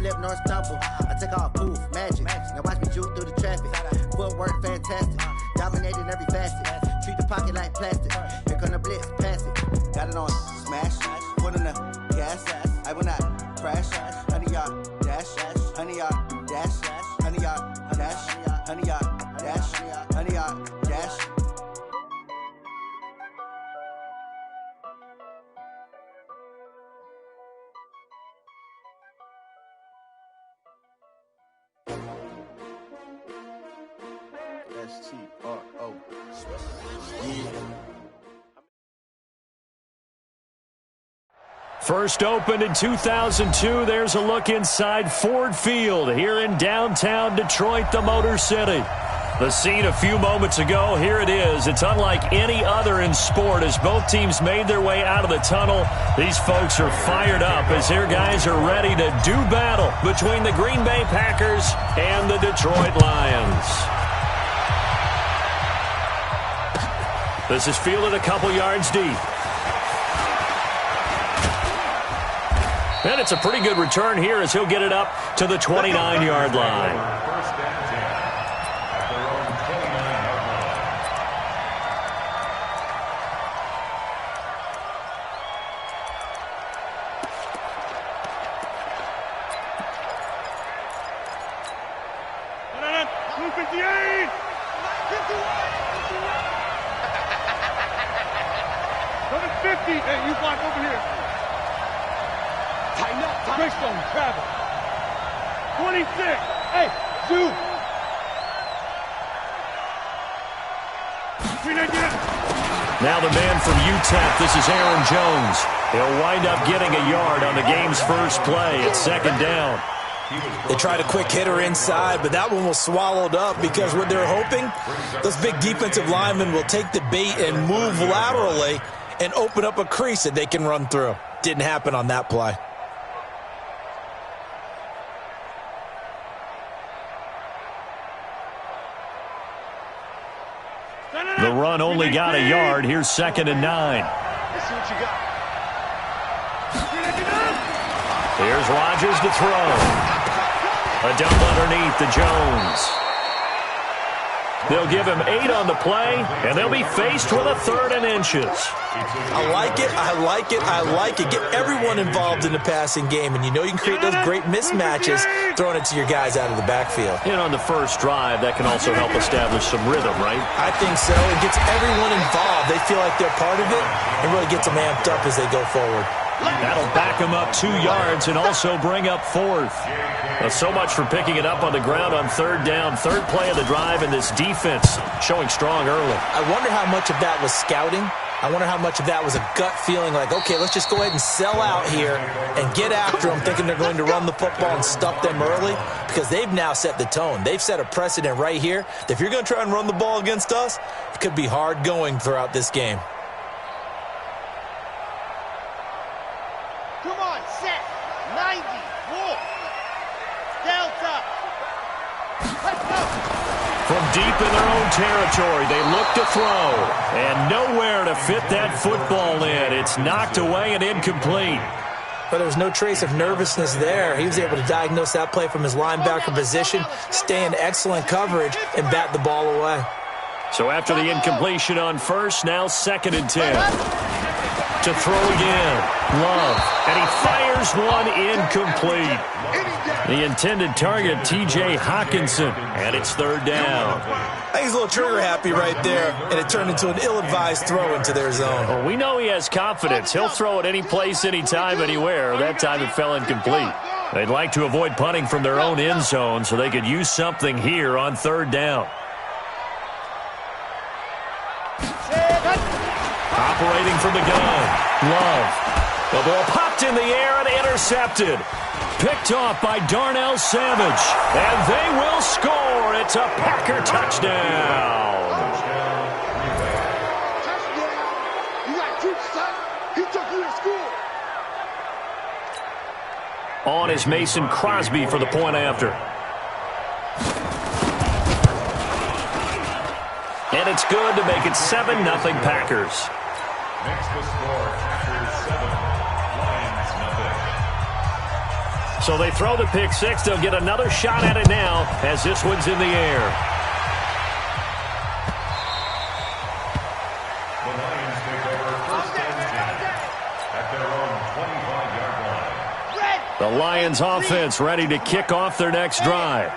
flip, nor stumble. I take off, poof, magic. Now watch me juke through the traffic. Footwork fantastic. Dominating every facet. Treat the pocket like plastic. Here come the blitz, pass it. Got it on smash. Foot on the gas. I will not crash. 100-yard dash. 100-yard dash. 100-yard dash. 100-yard dash. 100-yard dash. S-T-R-O. Yeah. First opened in 2002, there's a look inside Ford Field here in downtown Detroit, the Motor City. The scene a few moments ago, here it is. It's unlike any other in sport as both teams made their way out of the tunnel. These folks are fired up as their guys are ready to do battle between the Green Bay Packers and the Detroit Lions. This is fielded a couple yards deep. And it's a pretty good return here as he'll get it up to the 29-yard line. Hey, you block over here. Tighten up. Greystone, travel. 26. Hey, zoom. Now the man from UTEP, this is Aaron Jones. He'll wind up getting a yard on the game's first play. It's second down. They tried a quick hitter inside, but that one was swallowed up because what they're hoping, those big defensive linemen will take the bait and move laterally and open up a crease that they can run through. Didn't happen on that play. The run only got a yard. Here's 2nd and 9. Let's see what you got. Here's Rodgers to throw. A dump underneath to Jones. They'll give him 8 on the play, and they'll be faced with a 3rd and inches. I like it, I like it, I like it. Get everyone involved in the passing game, and you know you can create those great mismatches throwing it to your guys out of the backfield. And on the first drive, that can also help establish some rhythm, right? I think so. It gets everyone involved. They feel like they're part of it and really gets them amped up as they go forward. That'll back them up 2 yards and also bring up 4th. Well, so much for picking it up on the ground on 3rd down. 3rd play of the drive, and this defense showing strong early. I wonder how much of that was scouting. I wonder how much of that was a gut feeling like, okay, let's just go ahead and sell out here and get after them, thinking they're going to run the football and stuff them early, because they've now set the tone. They've set a precedent right here that if you're going to try and run the ball against us, it could be hard going throughout this game. Come on, set. 90. Walk. Delta. Let's go. From deep in their own territory, they look to throw. And nowhere to fit that football in. It's knocked away and incomplete. But there was no trace of nervousness there. He was able to diagnose that play from his linebacker position, stay in excellent coverage, and bat the ball away. So after the incompletion on first, now 2nd and 10. To throw again, Love, and he fires one incomplete. The intended target, T.J. Hawkinson, and it's 3rd down. I think he's a little trigger happy right there, and it turned into an ill-advised throw into their zone. Well, we know he has confidence. He'll throw it any place, anytime, anywhere. That time it fell incomplete. They'd like to avoid punting from their own end zone so they could use something here on 3rd down. Operating from the gun, Love. The ball popped in the air and intercepted. Picked off by Darnell Savage. And they will score. It's a Packer touchdown. You got troops, son. He took you to school. On is Mason Crosby for the point after. And it's good to make it 7-0 Packers. Next to score, Packers 7, Lions So they throw the pick six. They'll get another shot at it now as this one's in the air. The Lions take over first and 10 at their own 25-yard line. The Lions offense ready to kick off their next drive.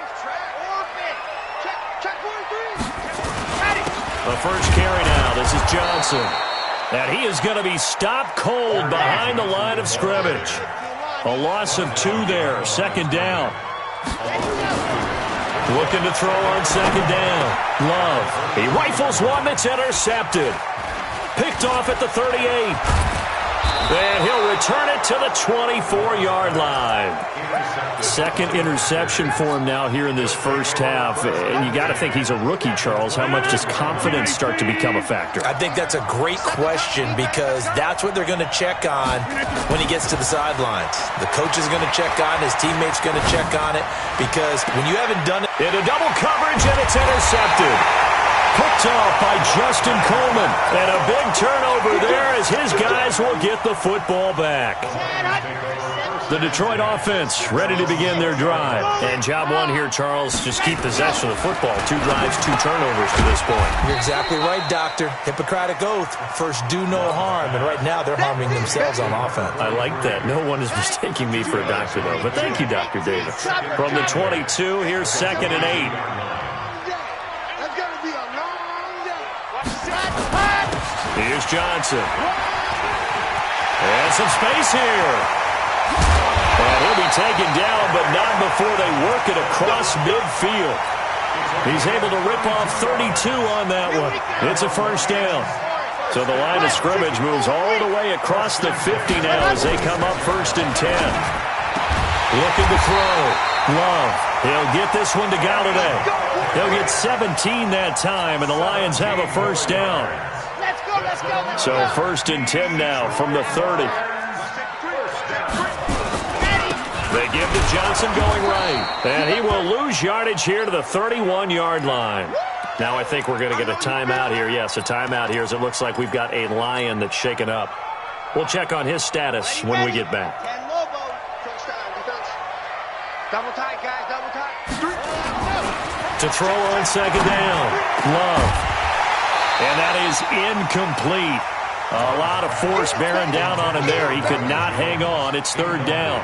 The first carry now. This is Johnson. And he is going to be stopped cold behind the line of scrimmage. A loss of 2 there. Second down. Looking to throw on second down. Love. He rifles one that's intercepted. Picked off at the 38. And he'll return it to the 24-yard line. Second interception for him now here in this first half. And you got to think he's a rookie, Charles. How much does confidence start to become a factor? I think that's a great question because that's what they're going to check on when he gets to the sidelines. The coach is going to check on, his teammates going to check on it because when you haven't done it. Into double coverage, and it's intercepted. Picked off by Justin Coleman. And a big turnover there as his guys will get the football back. The Detroit offense ready to begin their drive. And job one here, Charles, just keep possession of the football. 2 drives, 2 turnovers to this point. You're exactly right, Doctor. Hippocratic oath. First, do no harm. And right now, they're harming themselves on offense. I like that. No one is mistaking me for a doctor, though. But thank you, Dr. Davis. From the 22, here's 2nd and 8. Here's Johnson. And some space here. And he'll be taken down, but not before they work it across midfield. He's able to rip off 32 on that one. It's a first down. So the line of scrimmage moves all the way across the 50 now as they come up 1st and 10. Looking to throw. Love. He'll get this one to Galladay. He'll get 17 that time, and the Lions have a first down. So 1st and 10 now from the 30. They give to Johnson going right. And he will lose yardage here to the 31-yard line. Now I think we're going to get a timeout here. Yes, a timeout here as it looks like we've got a Lion that's shaken up. We'll check on his status when we get back. Double tight, guys, double tight. To throw on second down. Love. And that is incomplete. A lot of force bearing down on him there. He could not hang on. It's 3rd down.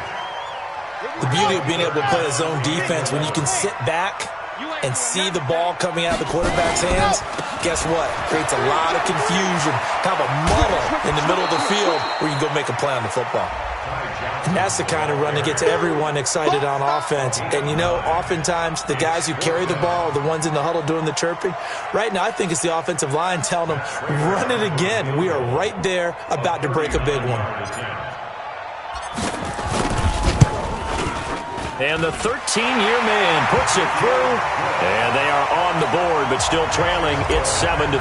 The beauty of being able to play a zone defense, when you can sit back and see the ball coming out of the quarterback's hands, guess what? It creates a lot of confusion, kind of a muddle in the middle of the field where you can go make a play on the football. And that's the kind of run that gets everyone excited on offense. And, you know, oftentimes the guys who carry the ball are the ones in the huddle doing the chirping. Right now, I think it's the offensive line telling them, run it again. We are right there about to break a big one. And the 13-year man puts it through. And they are on the board, but still trailing. It's 7-3.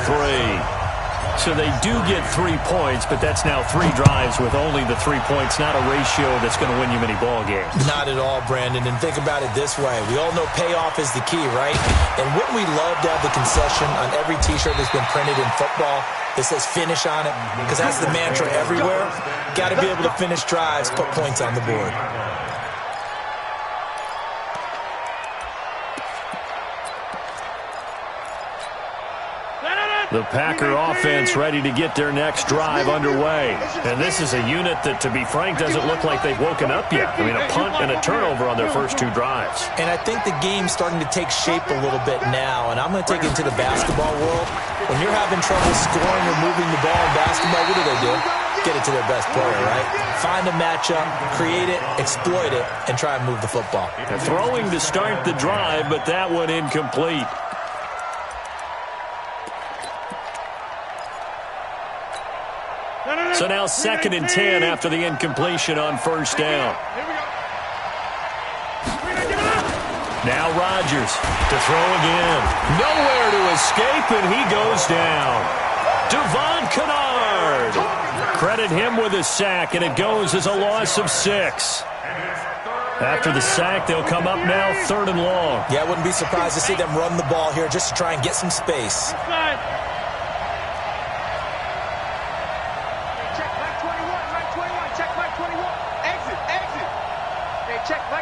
So they do get 3 points, but that's now 3 drives with only the 3 points, not a ratio that's going to win you many ball games. Not at all, Brandon. And think about it this way. We all know payoff is the key, right? And wouldn't we love to have the concession on every T-shirt that's been printed in football that says finish on it? Because that's the mantra everywhere. Got to be able to finish drives, put points on the board. The Packer offense ready to get their next drive underway. And this is a unit that, to be frank, doesn't look like they've woken up yet. I mean, a punt and a turnover on their first 2 drives. And I think the game's starting to take shape a little bit now. And I'm going to take it into the basketball world. When you're having trouble scoring or moving the ball in basketball, what do? Get it to their best player, right? Find a matchup, create it, exploit it, and try and move the football. They're throwing to start the drive, but that one incomplete. So now 2nd and 10 after the incompletion on first down. Now Rodgers to throw again. Nowhere to escape, and he goes down. Devon Kennard. Credit him with a sack, and it goes as a loss of 6. After the sack, they'll come up now 3rd and long. Yeah, I wouldn't be surprised to see them run the ball here just to try and get some space. Check, Mike 21. Exit. Hey, check, Mike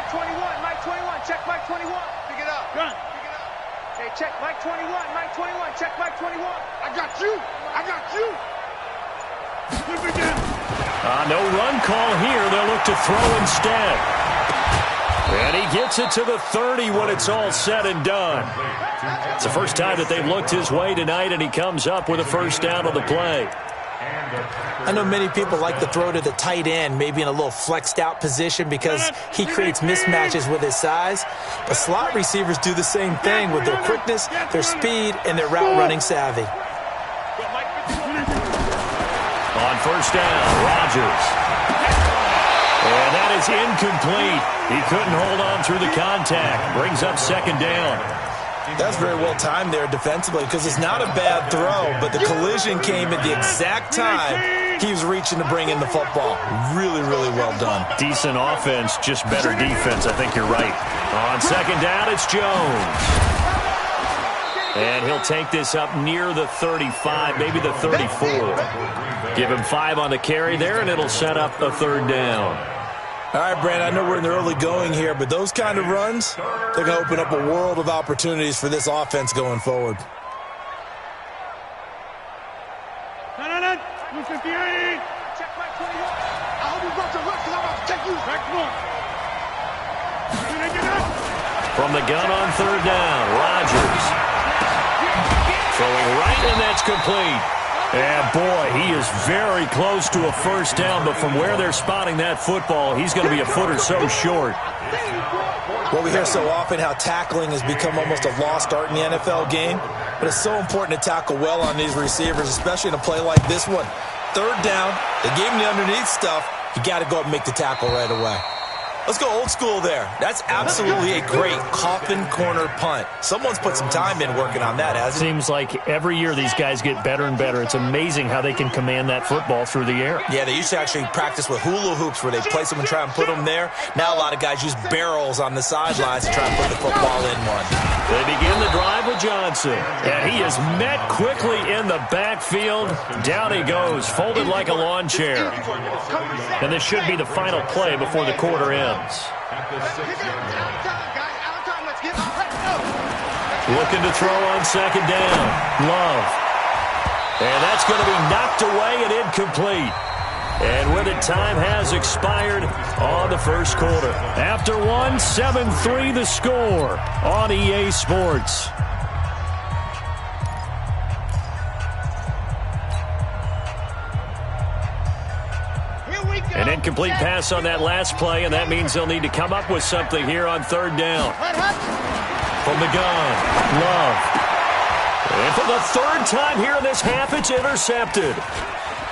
Hey, check Mike 21, Mike 21, check Mike 21. I got you. I got you. Flip it down. No run call here. They'll look to throw instead. And he gets it to the 30 when it's all said and done. It's the first time that they've looked his way tonight, and he comes up with a first down on the play. I know many people like to throw to the tight end, maybe in a little flexed out position because he creates mismatches with his size. But slot receivers do the same thing with their quickness, their speed, and their route running savvy. On first down, Rodgers. And that is incomplete. He couldn't hold on through the contact. Brings up second down. That's very well timed there defensively because it's not a bad throw, but the collision came at the exact time he was reaching to bring in the football. Really, really well done. Decent offense, just better defense. I think you're right. On second down, it's Jones. And he'll take this up near the 35, maybe the 34. Give him 5 on the carry there, and it'll set up a third down. All right, Brandon, I know we're in the early going here, but those kind of runs, they're going to open up a world of opportunities for this offense going forward. No. 258. Check Mike 21. I hope you brought your left because I'm about to take you. Back more. Get up. From the gun on third down, Rodgers. Throwing right, and that's complete. And, boy, he is very close to a first down, but from where they're spotting that football, he's going to be a foot or so short. Well, we hear so often how tackling has become almost a lost art in the NFL game, but it's so important to tackle well on these receivers, especially in a play like this one. Third down, they gave him the underneath stuff. You got to go up and make the tackle right away. Let's go old school there. That's absolutely a great coffin corner punt. Someone's put some time in working on that, hasn't he? Seems like every year these guys get better and better. It's amazing how they can command that football through the air. Yeah, they used to actually practice with hula hoops where they place them and try and put them there. Now a lot of guys use barrels on the sidelines to try and put the football in one. They begin the drive with Johnson. And he is met quickly in the backfield. Down he goes, folded like a lawn chair. And this should be the final play before the quarter ends. Looking to throw on second down. Love. And that's going to be knocked away and incomplete. And with it, time has expired on the first quarter. After one, 7-3 the score on EA Sports. An incomplete pass on that last play, and that means they'll need to come up with something here on third down. From the gun, Love. And for the third time here in this half, it's intercepted.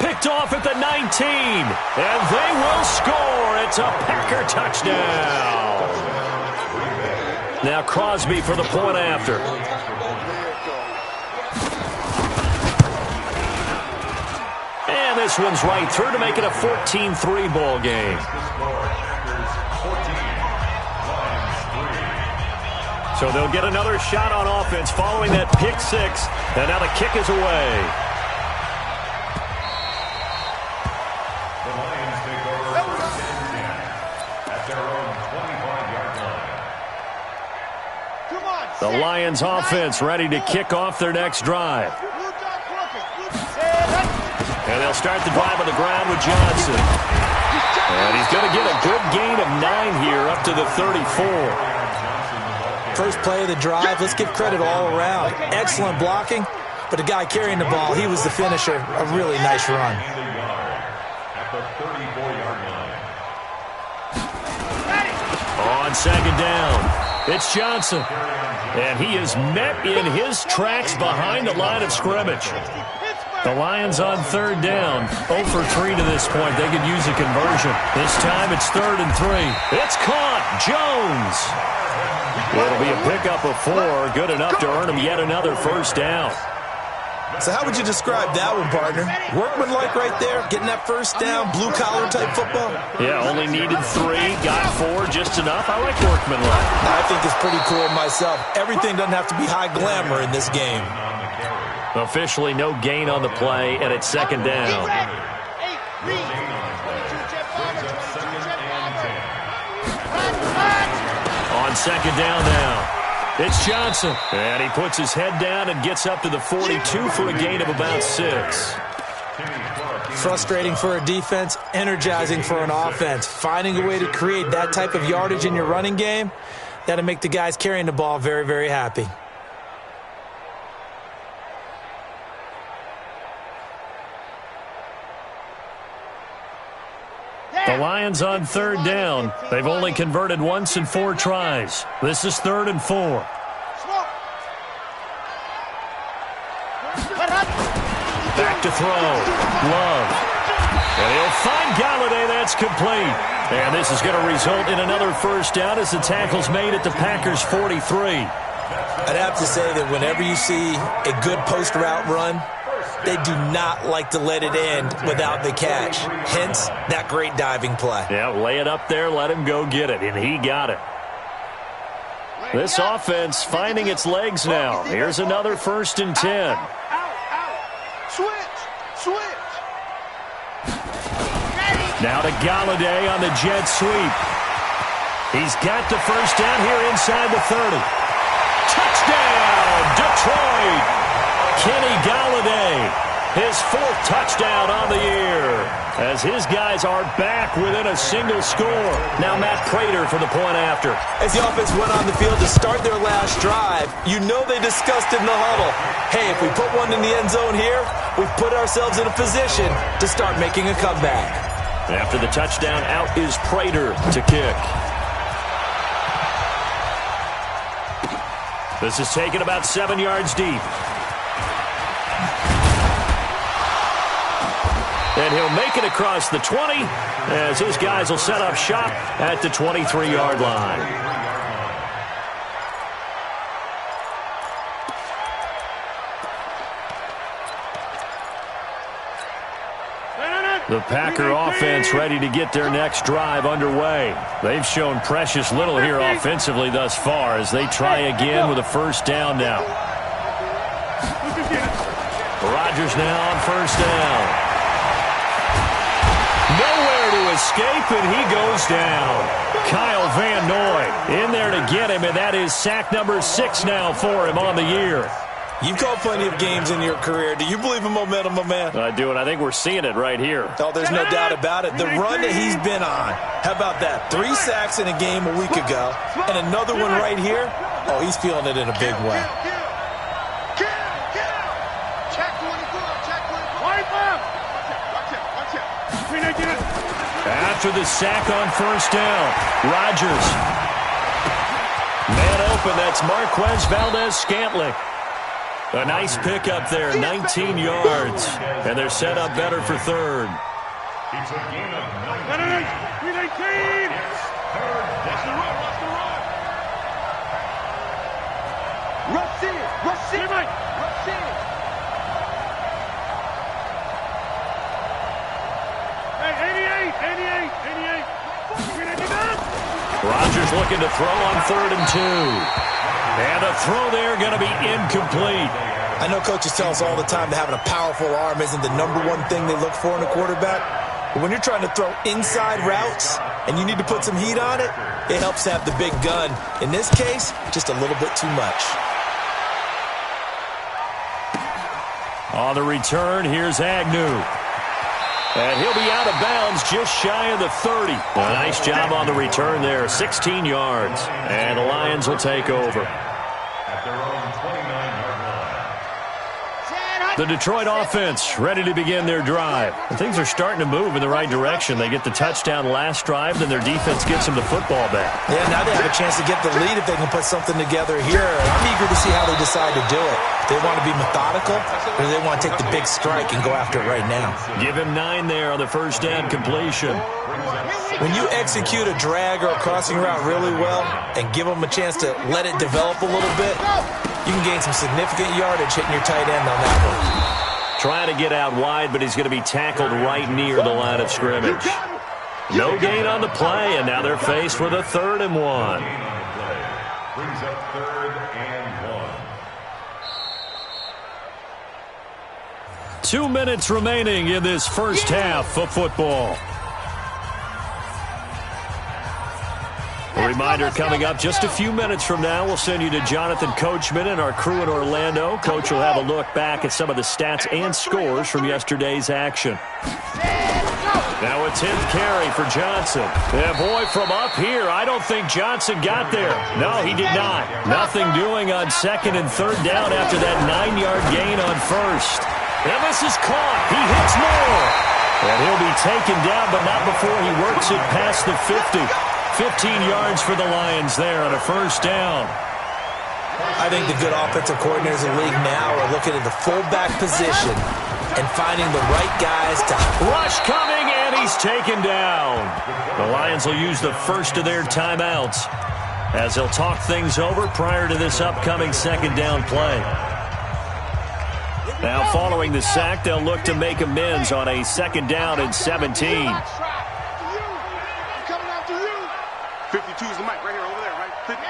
Picked off at the 19, and they will score. It's a Packer touchdown. Now Crosby for the point after. And this one's right through to make it a 14-3 ball game. So they'll get another shot on offense following that pick six. And now the kick is away. The Lions offense ready to kick off their next drive. And they'll start the drive on the ground with Johnson. And he's going to get a good gain of 9 here up to the 34. First play of the drive, let's give credit all around. Excellent blocking, but the guy carrying the ball, he was the finisher. A really nice run. On second down, it's Johnson. And he is met in his tracks behind the line of scrimmage. The Lions on third down, 0 for 3 to this point. They could use a conversion. This time it's 3rd and 3. It's caught. Jones. It'll be a pickup of 4. Good enough to earn him yet another first down. So how would you describe that one, partner? Workmanlike right there, getting that first down, blue-collar type football? Yeah, only needed 3, got 4, just enough. I like workmanlike. I think it's pretty cool myself. Everything doesn't have to be high glamour in this game. Officially no gain on the play, and it's second down. On second down now. It's Johnson. And he puts his head down and gets up to the 42 for a gain of about 6. Frustrating for a defense, energizing for an offense. Finding a way to create that type of yardage in your running game, that'll make the guys carrying the ball very, very happy. The Lions on 3rd down. They've only converted once in 4 tries. This is 3rd and 4. Back to throw. Love. And he'll find Galladay. That's complete. And this is going to result in another first down as the tackle's made at the Packers' 43. I'd have to say that whenever you see a good post route run, they do not like to let it end without the catch. Hence, that great diving play. Yeah, lay it up there, let him go get it, and he got it. This offense finding its legs now. Here's another 1st and 10. Switch. Now to Galladay on the jet sweep. He's got the first down here inside the 30. Touchdown, Detroit! Kenny Galladay, his 4th touchdown on the year, as his guys are back within a single score. Now Matt Prater for the point after. As the offense went on the field to start their last drive, you know they discussed in the huddle, hey, if we put one in the end zone here, we've put ourselves in a position to start making a comeback. After the touchdown, out is Prater to kick. This is taken about 7 yards deep. And he'll make it across the 20 as his guys will set up shop at the 23-yard line. The Packer offense ready to get their next drive underway. They've shown precious little here offensively thus far as they try again with a first down now. Rodgers now on first down. Nowhere to escape, and he goes down. Kyle Van Noy in there to get him, and that is sack number 6 now for him on the year. You've called plenty of games in your career. Do you believe in momentum, my man? I do, and I think we're seeing it right here. Oh, there's no doubt about it. The run that he's been on, how about that? 3 sacks in a game a week ago, and another one right here. Oh, he's feeling it in a big way. After the sack on first down, Rodgers. Man open, that's Marquez Valdez-Scantling. A nice pickup there, 19 yards. And they're set up better for 3rd. It's a gain of 19. Watch the run. Rush in. Hey, 88. Rodgers looking to throw on 3rd and 2. And the throw there going to be incomplete. I know coaches tell us all the time that having a powerful arm isn't the #1 thing they look for in a quarterback. But when you're trying to throw inside routes and you need to put some heat on it, it helps to have the big gun. In this case, just a little bit too much. On the return, here's Agnew. And he'll be out of bounds just shy of the 30. A nice job on the return there, 16 yards. And the Lions will take over. At their own 29-yard line. The Detroit offense ready to begin their drive. And things are starting to move in the right direction. They get the touchdown last drive, then their defense gets them the football back. Yeah, now they have a chance to get the lead if they can put something together here. I'm eager to see how they decide to do it. They want to be methodical, or they want to take the big strike and go after it right now. Give him 9 there on the first down completion. When you execute a drag or a crossing route really well and give them a chance to let it develop a little bit, you can gain some significant yardage hitting your tight end on that one. Trying to get out wide, but he's going to be tackled right near the line of scrimmage. No gain on the play, and now they're faced with a 3rd and 1. Brings up 3rd and 1. 2 minutes remaining in this first half of football. A reminder coming up just a few minutes from now, we'll send you to Jonathan Coachman and our crew in Orlando. Coach will have a look back at some of the stats and scores from yesterday's action. Now a 10th carry for Johnson. Yeah, boy, from up here, I don't think Johnson got there. No, he did not. Nothing doing on 2nd and 3rd down after that 9-yard gain on 1st. And this is caught. He hits more. And he'll be taken down, but not before he works it past the 50. 15 yards for the Lions there on a 1st down. I think the good offensive coordinators in the league now are looking at the fullback position and finding the right guys to... Rush coming, and he's taken down. The Lions will use the first of their timeouts as they'll talk things over prior to this upcoming 2nd down play. Now, following the sack, they'll look to make amends on a 2nd down and 17. 52 is the mic right here, over there, right? Danny.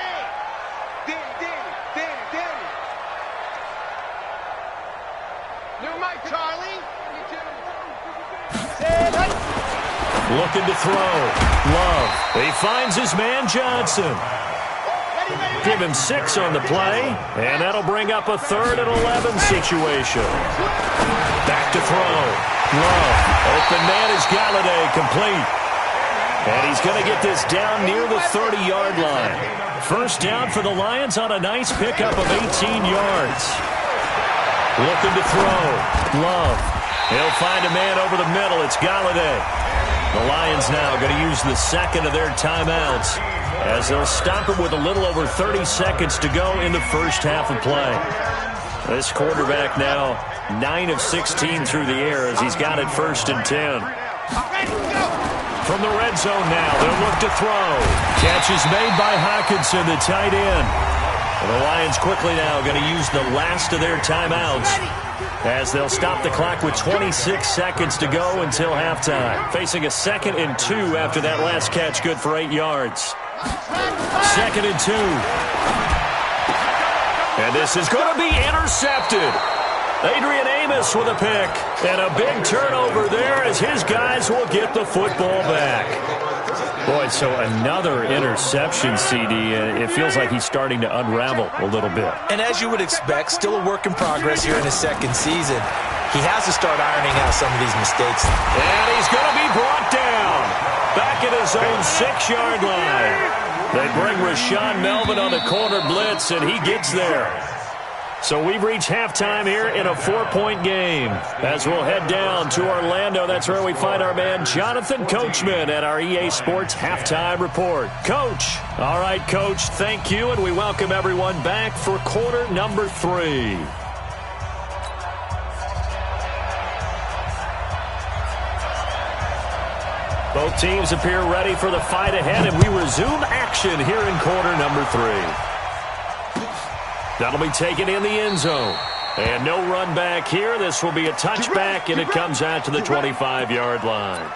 New mic, Charlie. Looking to throw. Love. He finds his man Johnson. Give him 6 on the play, and that'll bring up a 3rd and 11 situation. Back to throw. Love. Open man is Galladay, complete. And he's going to get this down near the 30-yard line. 1st down for the Lions on a nice pickup of 18 yards. Looking to throw. Love. He'll find a man over the middle. It's Galladay. The Lions now going to use the 2nd of their timeouts as they'll stop it with a little over 30 seconds to go in the 1st half of play. This quarterback now 9 of 16 through the air as he's got it 1st and 10. From the red zone now, they'll look to throw. Catch is made by Hockenson, the tight end. And the Lions quickly now going to use the last of their timeouts as they'll stop the clock with 26 seconds to go until halftime. Facing a 2nd and 2 after that last catch, good for 8 yards. 2nd and 2. And this is going to be intercepted. Adrian Amos with a pick. And a big turnover there as his guys will get the football back. Boy, so another interception, CD. It feels like he's starting to unravel a little bit. And as you would expect, still a work in progress here in his 2nd season. He has to start ironing out some of these mistakes. And he's going to be brought down. Back at his own 6-yard line. They bring Rashawn Melvin on the corner blitz, and he gets there. So we've reached halftime here in a 4-point game. As we'll head down to Orlando, that's where we find our man Jonathan Coachman at our EA Sports Halftime Report. Coach. All right, Coach, thank you, and we welcome everyone back for quarter number 3. Both teams appear ready for the fight ahead, and we resume action here in quarter number 3. That'll be taken in the end zone. And no run back here. This will be a touchback, and it comes out to the 25-yard line.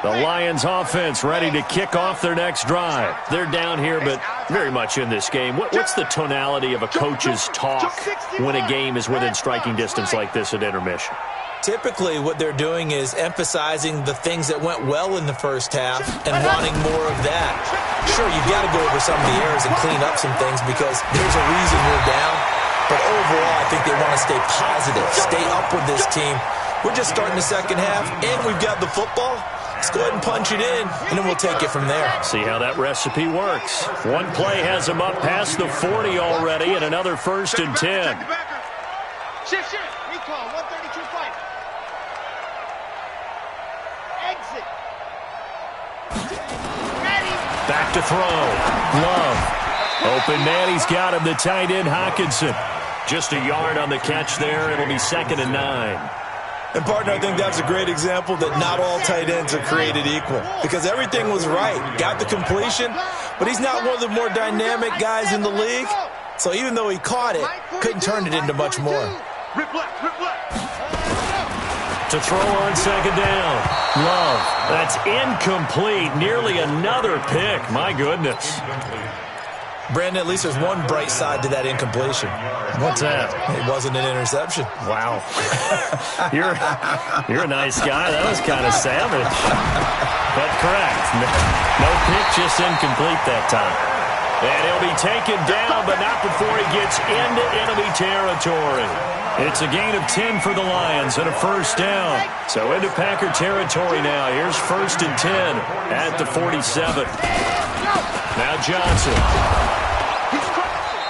The Lions offense ready to kick off their next drive. They're down here, but very much in this game. What's the tonality of a coach's talk when a game is within striking distance like this at intermission? Typically, what they're doing is emphasizing the things that went well in the 1st half and wanting more of that. Sure, you've got to go over some of the errors and clean up some things because there's a reason you're down. But overall, I think they want to stay positive, stay up with this team. We're just starting the 2nd half, and we've got the football. Let's go ahead and punch it in, and then we'll take it from there. See how that recipe works. One play has them up past the 40 already, and another 1st and 10. Shift. Recall, 132 fight. Exit. Ready. Back to throw. Love. Open man, he's got him, the tight end Hockenson. Just a yard on the catch there. It'll be 2nd and 9. And, partner, I think that's a great example that not all tight ends are created equal because everything was right. Got the completion, but he's not one of the more dynamic guys in the league. So even though he caught it, couldn't turn it into much more. Rip left. To throw on 2nd down. Love. That's incomplete. Nearly another pick. My goodness. Brandon, at least there's one bright side to that incompletion. What's that? It wasn't an interception. Wow. You're a nice guy. That was kind of savage. But correct. No pick, just incomplete that time. And he'll be taken down, but not before he gets into enemy territory. It's a gain of 10 for the Lions and a first down. So into Packer territory now. Here's 1st and 10 at the 47. Now Johnson.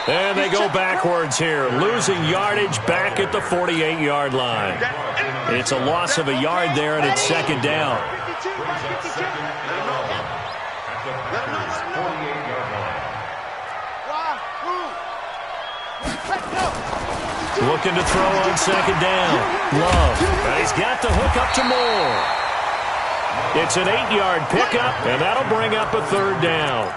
And they go backwards here, losing yardage back at the 48-yard line. It's a loss of a yard there, and it's 2nd down. Looking to throw on 2nd down. Love. And he's got the hook up to Moore. It's an 8-yard pickup, and that'll bring up a 3rd down.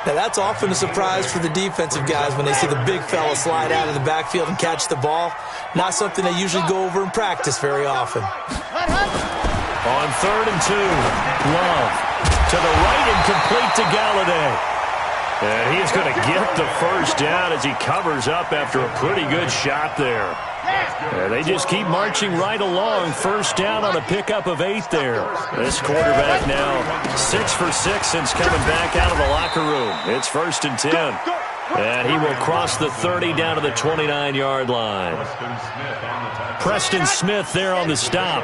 Now, that's often a surprise for the defensive guys when they see the big fella slide out of the backfield and catch the ball. Not something they usually go over in practice very often. On 3rd and 2, Love to the right and complete to Galladay. And he's going to get the first down as he covers up after a pretty good shot there. And they just keep marching right along. First down on a pickup of 8 there. This quarterback now 6 for 6 since coming back out of the locker room. It's 1st and 10. And he will cross the 30 down to the 29-yard line. Preston Smith there on the stop.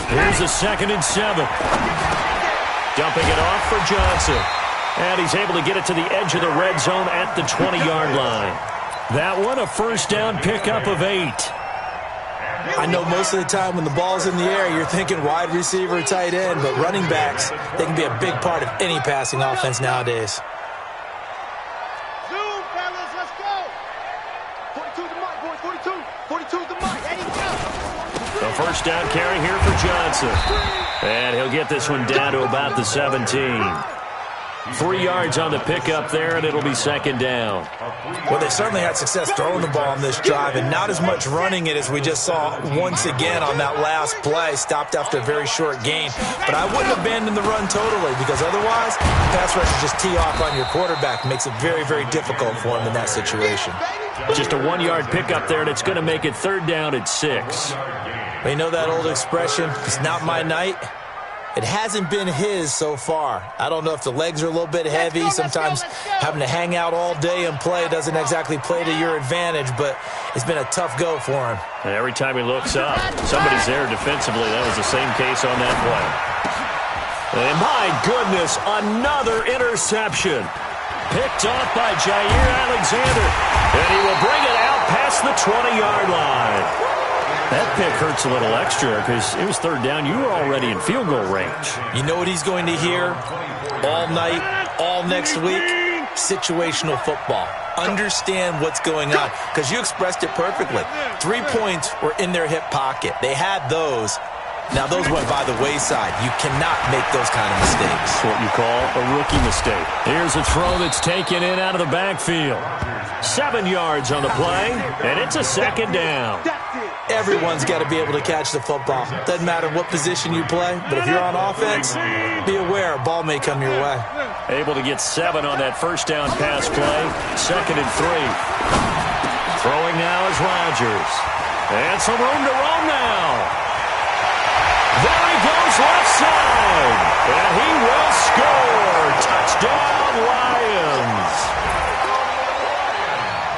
Here's a 2nd and 7. Dumping it off for Johnson. And he's able to get it to the edge of the red zone at the 20-yard line. That one, a first down pickup of 8. I know most of the time when the ball's in the air, you're thinking wide receiver, tight end, but running backs, they can be a big part of any passing offense nowadays. Zoom, fellas, let's go. 42 the mic, boys, 42. 42 the mic, there you go. The first down carry here for Johnson. And he'll get this one down to about the 17. 3 yards on the pickup there, and it'll be 2nd down. Well, they certainly had success throwing the ball on this drive, and not as much running it as we just saw once again on that last play. Stopped after a very short gain. But I wouldn't abandon the run totally, because otherwise, pass rushers just tee off on your quarterback. Makes it very, very difficult for him in that situation. Just a 1-yard pickup there, and it's going to make it 3rd down at 6. Well, you know that old expression, it's not my night. It hasn't been his so far. I don't know if the legs are a little bit heavy. Sometimes having to hang out all day and play doesn't exactly play to your advantage, but it's been a tough go for him. And every time he looks up, somebody's there defensively. That was the same case on that play. And my goodness, another interception. Picked off by Jair Alexander. And he will bring it out past the 20-yard line. That pick hurts a little extra because it was 3rd down. You were already in field goal range. You know what he's going to hear all night, all next week? Situational football. Understand what's going on, because you expressed it perfectly. 3 points were in their hip pocket. They had those. Now, those went by the wayside. You cannot make those kind of mistakes. That's what you call a rookie mistake. Here's a throw that's taken in out of the backfield. 7 yards on the play, and it's a 2nd down. Everyone's got to be able to catch the football. Doesn't matter what position you play, but if you're on offense, be aware a ball may come your way. Able to get 7 on that first down pass play. 2nd and 3. Throwing now is Rodgers. And some room to roam now. There he goes left side. And he will score. Touchdown, Lions.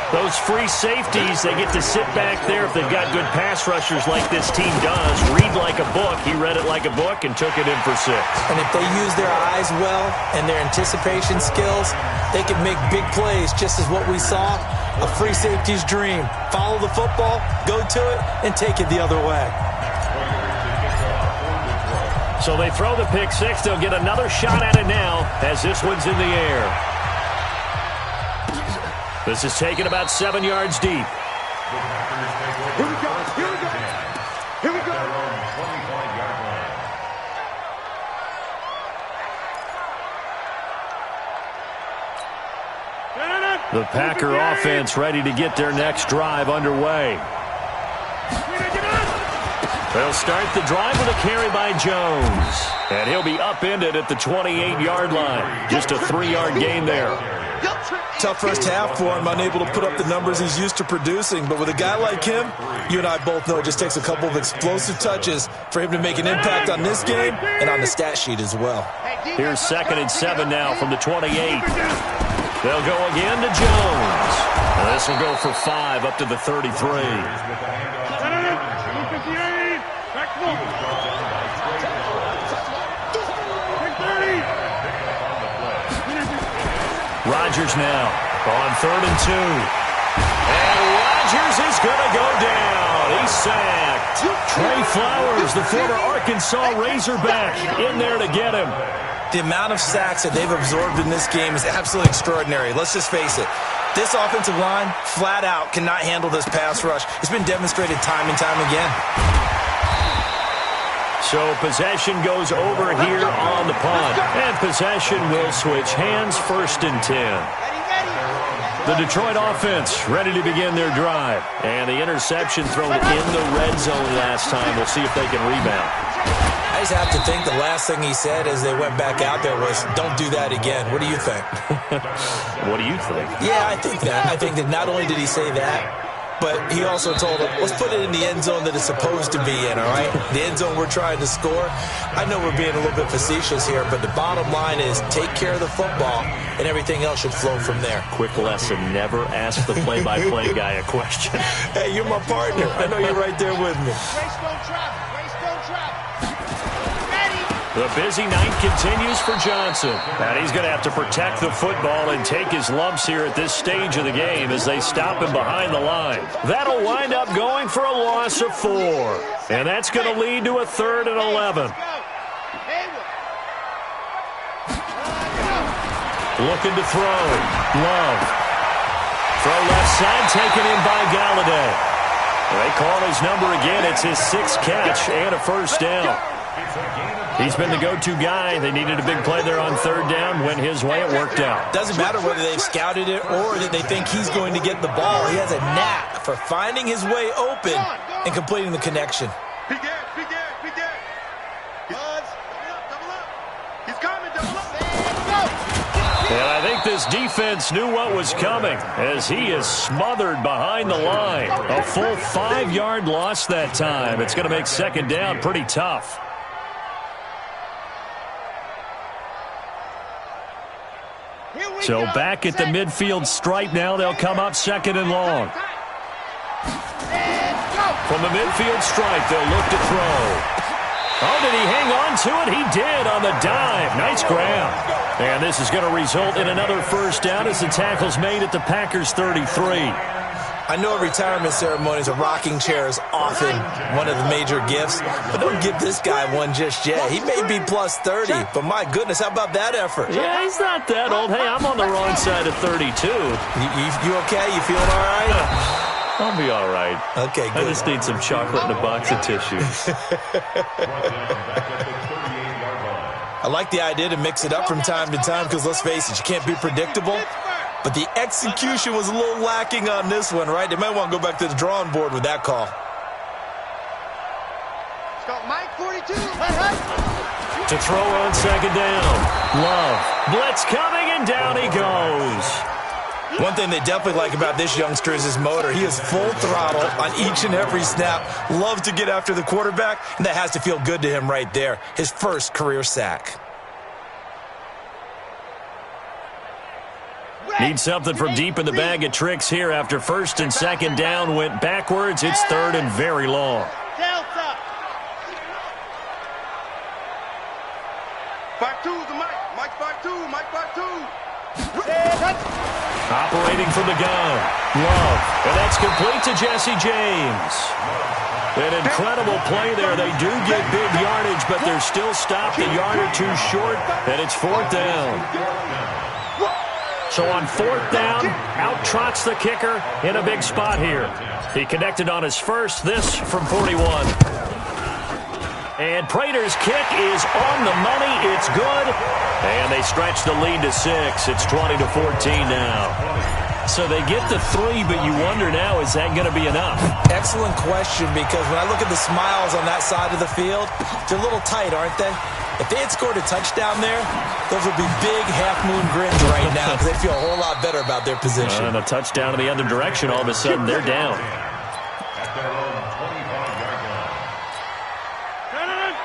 Those free safeties, they get to sit back there if they've got good pass rushers like this team does. Read like a book. He read it like a book and took it in for 6. And if they use their eyes well and their anticipation skills, they can make big plays, just as what we saw. A free safety's dream. Follow the football, go to it, and take it the other way. So they throw the pick 6. They'll get another shot at it now as this one's in the air. This is taken about 7 yards deep. Here we go. Here we go. Here we go. The Packer offense ready to get their next drive underway. They'll start the drive with a carry by Jones. And he'll be upended at the 28-yard line. Just a 3-yard gain there. Tough first half for him, unable to put up the numbers he's used to producing. But with a guy like him, you and I both know it just takes a couple of explosive touches for him to make an impact on this game and on the stat sheet as well. Here's 2nd and 7 now from the 28. They'll go again to Jones. And this will go for 5 up to the 33. Rodgers now on 3rd and 2. And Rodgers is going to go down. He's sacked. Trey Flowers, the former Arkansas Razorback, in there to get him. The amount of sacks that they've absorbed in this game is absolutely extraordinary. Let's just face it. This offensive line, flat out, cannot handle this pass rush. It's been demonstrated time and time again. So possession goes over here on the punt. And possession will switch hands, 1st and 10. The Detroit offense ready to begin their drive. And the interception thrown in the red zone last time. We'll see if they can rebound. I just have to think the last thing he said as they went back out there was, don't do that again. What do you think? What do you think? Yeah, I think that. I think that not only did he say that, but he also told him, let's put it in the end zone that it's supposed to be in, all right? The end zone we're trying to score. I know we're being a little bit facetious here, but the bottom line is take care of the football, and everything else should flow from there. Quick lesson, never ask the play-by-play guy a question. Hey, you're my partner. I know you're right there with me. The busy night continues for Johnson. And he's going to have to protect the football and take his lumps here at this stage of the game as they stop him behind the line. That'll wind up going for a loss of 4. And that's going to lead to a 3rd and 11. Looking to throw. Love. Throw left side, taken in by Galladay. They call his number again. It's his 6th catch and a 1st down. He's been the go-to guy. They needed a big play there on 3rd down. Went his way. It worked out. Doesn't matter whether they've scouted it or that they think he's going to get the ball. He has a knack for finding his way open and completing the connection. Big Ed, big Ed, big Ed. Buzz, double up. He's coming, double up. And I think this defense knew what was coming as he is smothered behind the line. A full 5-yard loss that time. It's going to make 2nd down pretty tough. So back at the midfield stripe now. They'll come up 2nd and long. From the midfield stripe, they'll look to throw. Oh, did he hang on to it? He did on the dive. Nice grab. And this is going to result in another 1st down as the tackle's made at the Packers' 33. I know at retirement ceremonies, a rocking chair is often one of the major gifts, but don't give this guy one just yet. He may be plus 30, but my goodness, how about that effort? Yeah, he's not that old. Hey, I'm on the wrong side of 32. You okay? You feeling all right? I'll be all right. Okay, good. I just need some chocolate and a box of tissues. I like the idea to mix it up from time to time because, let's face it, you can't be predictable. But the execution was a little lacking on this one, right? They might want to go back to the drawing board with that call. Mike 42. To throw on 2nd down. Love. Blitz coming, and down he goes. One thing they definitely like about this youngster is his motor. He is full throttle on each and every snap. Loves to get after the quarterback, and that has to feel good to him right there. His 1st career sack. Need something from deep in the bag of tricks here after 1st and 2nd down went backwards. It's 3rd and very long. Delta. Back 2 to Mike. Mike back 2. Mike back 2. Operating from the gun. Love. And that's complete to Jesse James. An incredible play there. They do get big yardage, but they're still stopped a yard or 2 short, and it's 4th down. So on 4th down, out trots the kicker in a big spot here. He connected on his 1st, this from 41. And Prater's kick is on the money. It's good. And they stretch the lead to 6. It's 20-14 now. So they get the 3, but you wonder now, is that going to be enough? Excellent question, because when I look at the smiles on that side of the field, they're a little tight, aren't they? If they had scored a touchdown there, those would be big half-moon grins right now because they feel a whole lot better about their position. And a touchdown in the other direction, all of a sudden they're down.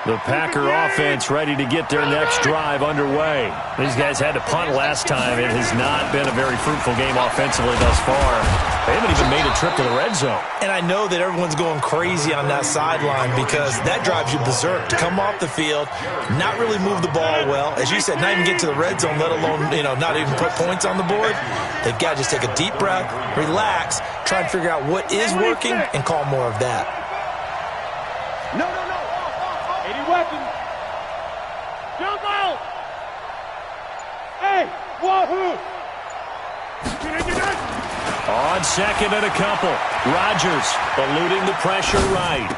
The Packer offense ready to get their next drive underway. These guys had to punt last time. It has not been a very fruitful game offensively thus far. They haven't even made a trip to the red zone. And I know that everyone's going crazy on that sideline because that drives you berserk to come off the field, not really move the ball well. As you said, not even get to the red zone, let alone, not even put points on the board. They've got to just take a deep breath, relax, try and figure out what is working, and call more of that. No. 80 weapons. Jump out. Hey, wahoo. On second and a couple. Rodgers eluding the pressure right.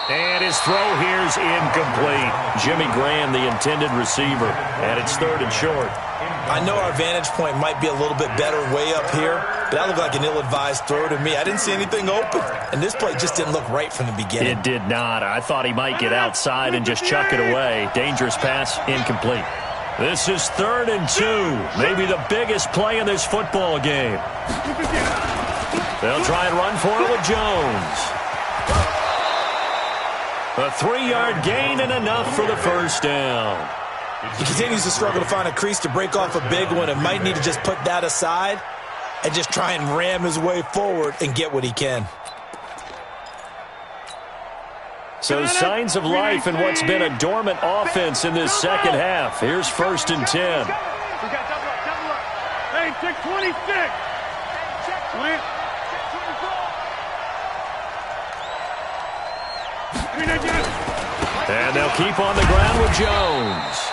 And his throw here's incomplete. Jimmy Graham, the intended receiver. And it's 3rd and short. I know our vantage point might be a little bit better way up here, but that looked like an ill-advised throw to me. I didn't see anything open, and this play just didn't look right from the beginning. It did not. I thought he might get outside and just chuck it away. Dangerous pass, incomplete. This is 3rd and 2. Maybe the biggest play in this football game. They'll try and run for it with Jones. A 3-yard gain and enough for the first down. He continues to struggle to find a crease to break off a big one and might need to just put that aside and just try and ram his way forward and get what he can. So signs of life in what's been a dormant offense in this second half. Here's 1st and 10. We got double up. Hey, check 26. Slant. And they'll keep on the ground with Jones.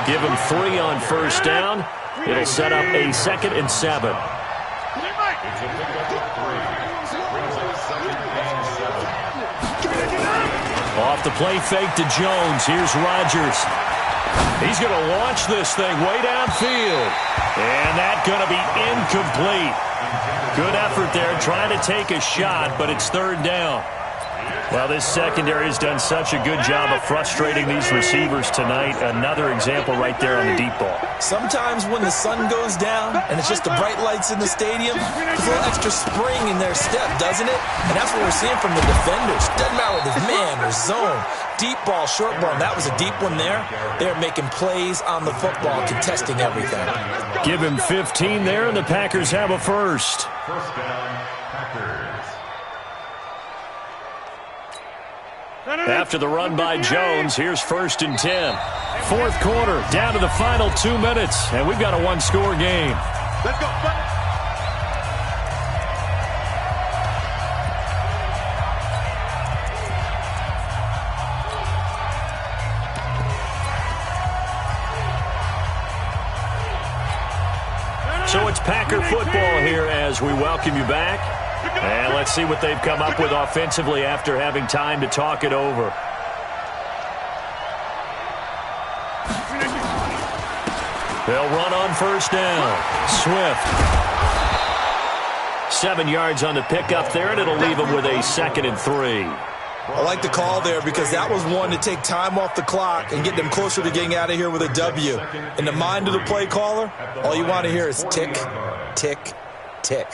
Give him 3 on first down. It'll set up a 2nd and 7. Off the play fake to Jones. Here's Rodgers. He's going to launch this thing way downfield. And that's going to be incomplete. Good effort there trying to take a shot, but it's 3rd down. Well, this secondary has done such a good job of frustrating these receivers tonight. Another example right there on the deep ball. Sometimes when the sun goes down and it's just the bright lights in the stadium, there's a little extra spring in their step, doesn't it? And that's what we're seeing from the defenders. Doesn't matter whether it's man or zone. Deep ball, short ball. That was a deep one there. They're making plays on the football, contesting everything. Give him 15 there, and the Packers have a first. First down, Packers. After the run by Jones, here's 1st and 10. 4th quarter, down to the final 2 minutes, and we've got a 1-score game. Let's go. So it's Packer football here as we welcome you back. And let's see what they've come up with offensively after having time to talk it over. They'll run on first down. Swift. 7 yards on the pickup there, and it'll leave them with a 2nd and 3. I like the call there because that was one to take time off the clock and get them closer to getting out of here with a W. In the mind of the play caller, all you want to hear is tick, tick, tick.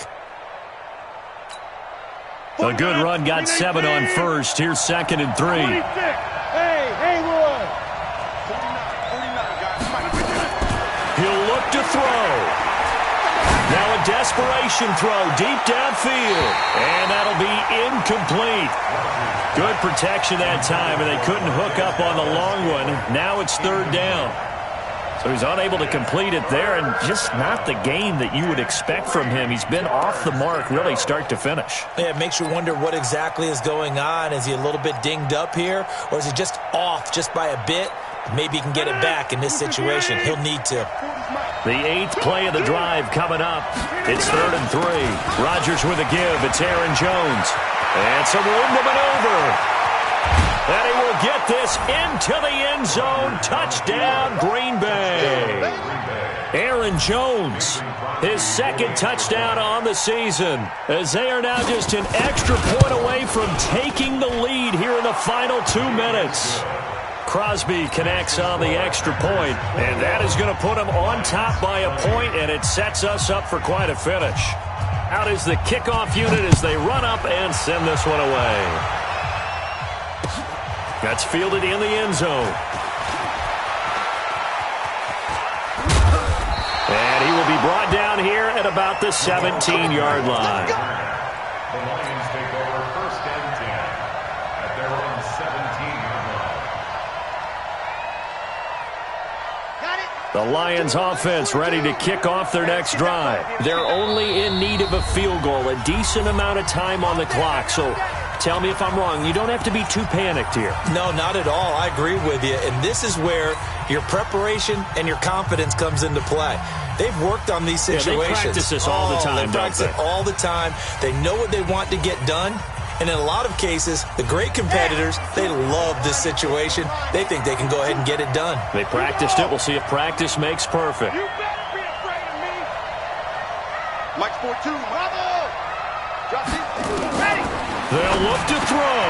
A good run got 7 on first. Here's 2nd and 3. Hey, Roy. He'll look to throw. Now a desperation throw deep downfield. And that'll be incomplete. Good protection that time, and they couldn't hook up on the long one. Now it's 3rd down. So he's unable to complete it there, and just not the game that you would expect from him. He's been off the mark really start to finish. Yeah, it makes you wonder what exactly is going on. Is he a little bit dinged up here, or is he just off just by a bit? Maybe he can get it back in this situation. He'll need to. The 8th play of the drive coming up. It's 3rd and 3. Rodgers with a give. It's Aaron Jones. And some room to maneuver. And he will get this into the end zone. Touchdown, Green Bay. Aaron Jones, his second touchdown on the season, as they are now just an extra point away from taking the lead here in the final 2 minutes. Crosby connects on the extra point, and that is going to put him on top by a point, and it sets us up for quite a finish. Out is the kickoff unit as they run up and send this one away. That's fielded in the end zone. And he will be brought down here at about the 17-yard line. The Lions take over 1st and 10 at their own 17-yard line. The Lions offense ready to kick off their next drive. They're only in need of a field goal, a decent amount of time on the clock. So tell me if I'm wrong. You don't have to be too panicked here. No, not at all. I agree with you. And this is where your preparation and your confidence comes into play. They've worked on these situations. Yeah, they practice this all the time, they practice it all the time. They know what they want to get done. And in a lot of cases, the great competitors, they love this situation. They think they can go ahead and get it done. They practiced it. We'll see if practice makes perfect. You better be afraid of me. Mike's 4-2. Bravo. Drop it. Ready. They'll look to throw.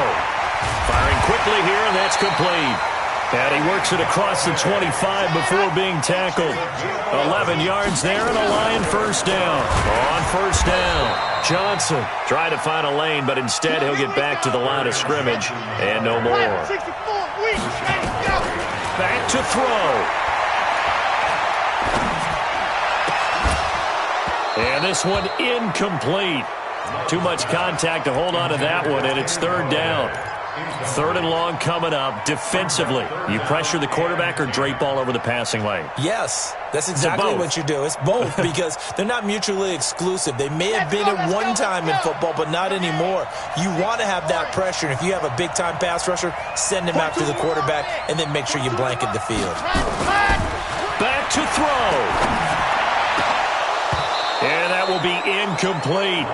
Firing quickly here, and that's complete. And he works it across the 25 before being tackled. 11 yards there and a Lion first down. On first down, Johnson trying to find a lane, but instead he'll get back to the line of scrimmage and no more. Back to throw. And this one incomplete. Too much contact to hold on to that one, and it's 3rd down. 3rd and long coming up. Defensively, you pressure the quarterback or drape all over the passing lane? Yes, that's exactly what you do. It's both because they're not mutually exclusive. They may have been at one time in football, but not anymore. You want to have that pressure, and if you have a big-time pass rusher, send him after the quarterback, and then make sure you blanket the field. Back to throw. And that will be incomplete.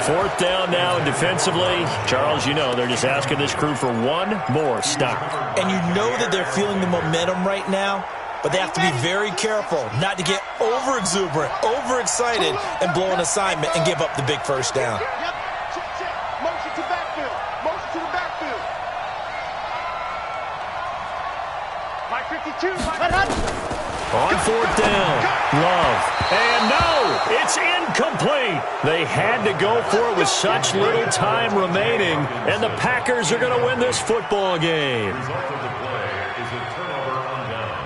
4th down now, and defensively, Charles, you know, they're just asking this crew for one more stop. And you know that they're feeling the momentum right now, but they have to be very careful not to get over-exuberant, overexcited, and blow an assignment and give up the big first down. Yep. Check. Motion to backfield. Motion to the backfield. Mike 52. On 4th down, Love. And no, it's incomplete. They had to go for it with such little time remaining, and the Packers are going to win this football game. The result of the play is a turnover on downs.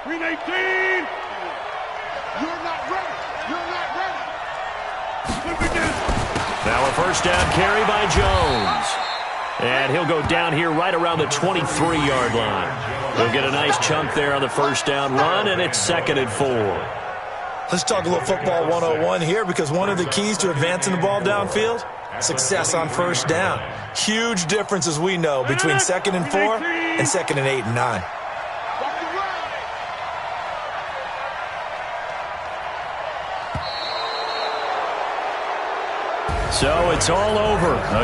Green 18. You're not ready. You're not ready. What we do? Now a first down carry by Jones. And he'll go down here right around the 23-yard line. He'll get a nice chunk there on the first down run, and it's 2nd and 4. Let's talk a little football 101 here, because one of the keys to advancing the ball downfield, success on first down. Huge difference, as we know, between 2nd and 4 and 2nd and 8 and 9. So it's all over. A